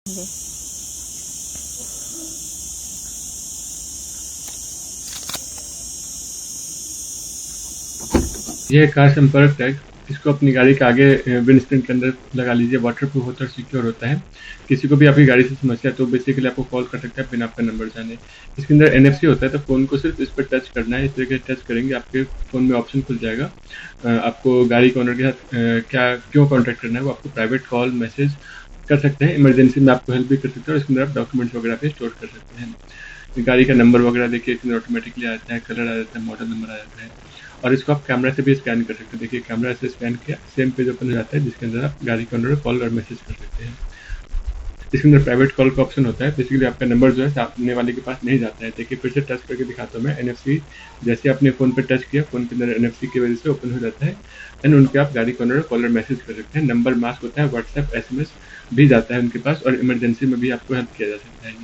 जी। ये है कार संपर्क टैग। इसको अपनी गाड़ी के आगे विंडस्क्रीन के अंदर लगा लीजिए। वाटरप्रूफ होता है और सिक्योर होता है। किसी को भी आपकी गाड़ी से समस्या है तो बेसिकली आपको कॉल कर सकता है बिना आपका नंबर जाने। इसके अंदर एनएफसी होता है, तो फ़ोन को सिर्फ इस पर टच करना है। इस तरीके से टच करेंगे आपके फ़ोन में ऑप्शन खुल जाएगा। आपको गाड़ी के ओनर के साथ क्या क्यों कॉन्टैक्ट करना है वो आपको प्राइवेट कॉल मैसेज कर सकते हैं। इमरजेंसी में आपको हेल्प भी कर सकते हैं और इसके अंदर आप डॉक्यूमेंट्स वगैरह पे स्टोर कर सकते हैं। गाड़ी का नंबर वगैरह देखिए इसमें ऑटोमेटिकली आ जाता है, कलर आ जाता है, मॉडल नंबर आ जाता है। और इसको आप कैमरा से भी स्कैन कर सकते हैं। देखिए कैमरा से स्कैन किया, सेम पेज ओपन हो जाता है जिसके अंदर आप गाड़ी के ओनर को कॉल और मैसेज कर सकते हैं। इसके अंदर प्राइवेट कॉल का ऑप्शन होता है। बेसिकली आपका नंबर जो है सामने वाले के पास नहीं जाता है। देखिए फिर से टच करके दिखाता हूँ मैं। एनएफसी जैसे आपने फ़ोन पे टच किया, फ़ोन के अंदर एनएफसी की वजह से ओपन हो जाता है। एंड उनके आप गाड़ी के ओनर को कॉल और मैसेज कर सकते हैं। नंबर मास्क होता है, व्हाट्सएप एसएमएस भी जाता है उनके पास और इमरजेंसी में भी आपको हेल्प किया जा सकता है।